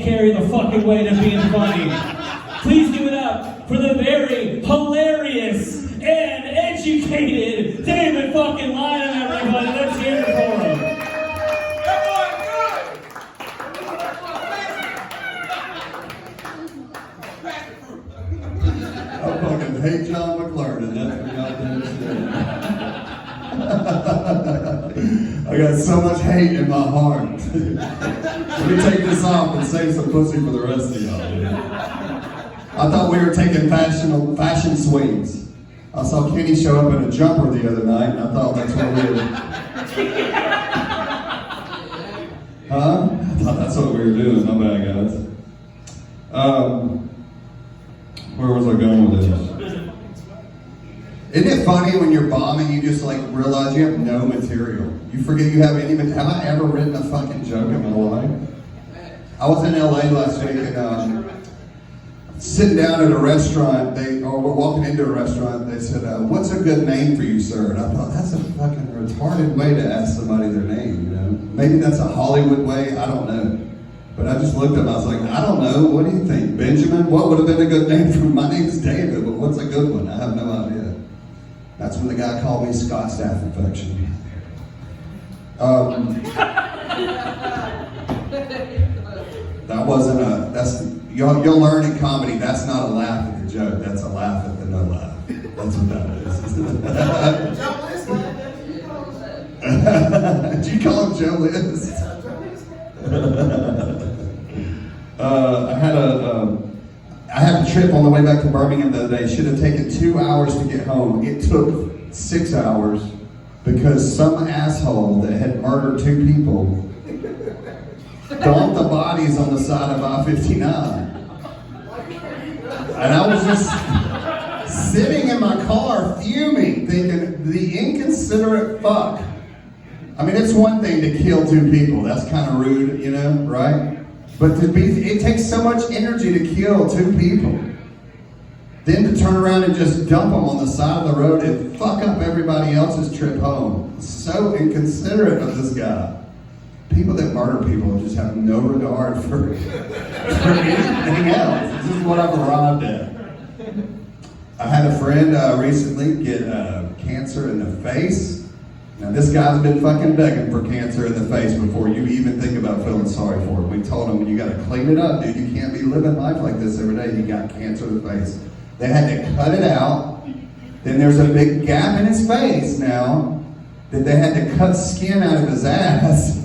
carry the fucking weight of being funny. Please give it up for the very hilarious and educated David fucking Lynham, everybody. Let's hear it for him. I fucking hate John McLaren, that's what y'all didn't say. I got so much hate in my heart. Let me take this off and save some pussy for the rest of y'all. Dude. I thought we were taking fashion swings. I saw Kenny show up in a jumper the other night, and I thought that's what we were... Huh? I thought that's what we were doing. My bad, guys. Where was I going with this? Isn't it funny when you're bombing, you just like realize you have no material? You forget you have any. Have I ever written a fucking joke in my life? I was in LA last week and sitting down at a restaurant. We're walking into a restaurant. They said, "What's a good name for you, sir?" And I thought that's a fucking retarded way to ask somebody their name. You know, maybe that's a Hollywood way. I don't know. But I just looked at him, I was like, I don't know, what do you think? Benjamin? What would have been a good name for my name's David, but what's a good one? I have no idea. That's when the guy called me Scott Staph infection. That wasn't you'll learn in comedy, that's not a laugh at the joke, that's a laugh at the no laugh. That's what that is. Did you call him Joe Liz? I had a trip on the way back to Birmingham the other day. It should have taken 2 hours to get home. It took 6 hours because some asshole that had murdered 2 people dumped the bodies on the side of I-59. And I was just sitting in my car fuming, thinking, the inconsiderate fuck. I mean, it's one thing to kill 2 people. That's kind of rude, you know, right? But it takes so much energy to kill 2 people. Then to turn around and just dump them on the side of the road and fuck up everybody else's trip home. So inconsiderate of this guy. People that murder people just have no regard for anything else. This is what I've arrived at. I had a friend recently get cancer in the face. Now this guy's been fucking begging for cancer in the face before you even think about feeling sorry for him. We told him, you gotta clean it up, dude. You can't be living life like this every day. He got cancer in the face. They had to cut it out. Then there's a big gap in his face now that they had to cut skin out of his ass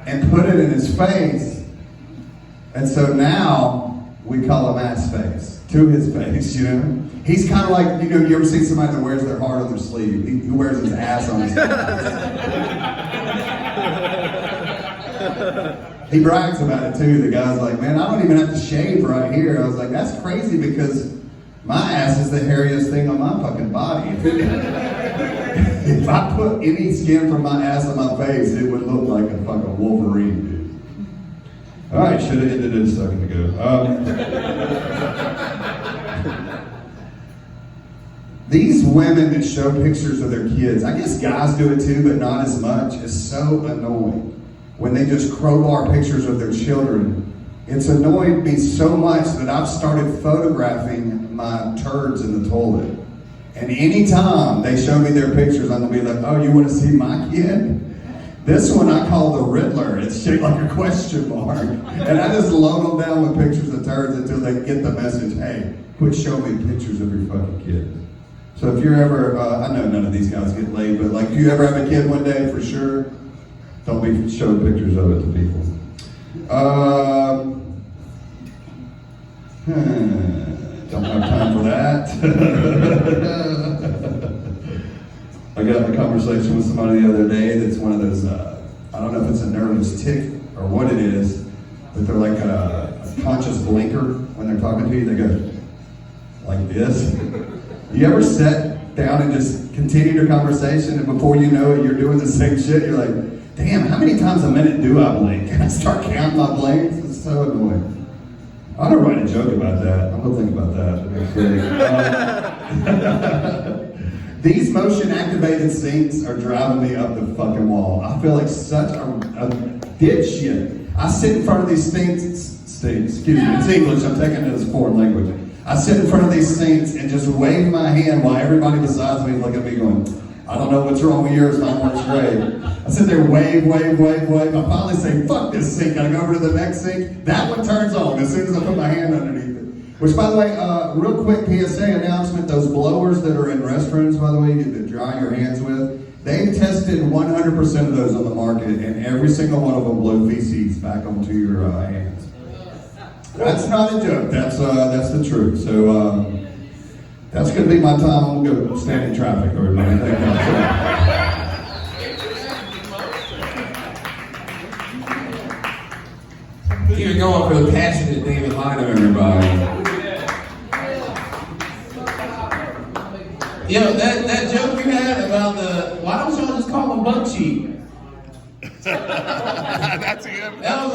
and put it in his face. And so now we call him ass face to his face, you know? He's kind of like, you know, you ever see somebody that wears their heart on their sleeve? He wears his ass on his sleeve. He brags about it too. The guy's like, man, I don't even have to shave right here. I was like, that's crazy because my ass is the hairiest thing on my fucking body. If I put any skin from my ass on my face, it would look like a fucking Wolverine, dude. All right, should have ended it a second ago. These women that show pictures of their kids, I guess guys do it too, but not as much, is so annoying. When they just crowbar pictures of their children, it's annoyed me so much that I've started photographing my turds in the toilet. And anytime they show me their pictures, I'm gonna be like, oh, you wanna see my kid? This one I call the Riddler. It's shaped like a question mark. And I just load them down with pictures of turds until they get the message, hey, quit showing me pictures of your fucking kid. So if you're ever, I know none of these guys get laid, but like if you ever have a kid one day, for sure, don't be showing pictures of it to people. Don't have time for that. I got in a conversation with somebody the other day that's one of those, I don't know if it's a nervous tick or what it is, but they're like a conscious blinker when they're talking to you. They go like this. You ever sit down and just continue your conversation and before you know it, you're doing the same shit? You're like, damn, how many times a minute do I blink? And I start counting my blinks. It's so annoying. I ought to write a joke about that. I'm gonna think about that. These motion activated scenes are driving me up the fucking wall. I feel like such a dipshit. I sit in front of these Excuse me, it's English, I'm taking it as a foreign language. I sit in front of these sinks and just wave my hand while everybody besides me is looking at me going, I don't know what's wrong with yours, mine works great. I sit there, wave. I finally say, fuck this sink. I go over to the next sink. That one turns on as soon as I put my hand underneath it. Which, by the way, real quick PSA announcement, those blowers that are in restrooms, by the way, that dry your hands with, they've tested 100% of those on the market, and every single one of them blow feces back onto your hands. That's not a joke. That's the truth. So that's going to be my time. I'm going to go stand in traffic, everybody. Thank you. You're going for the passionate David Lynham, everybody. Yo, that joke you had about why don't y'all just call him butt cheek? That's a good. That was like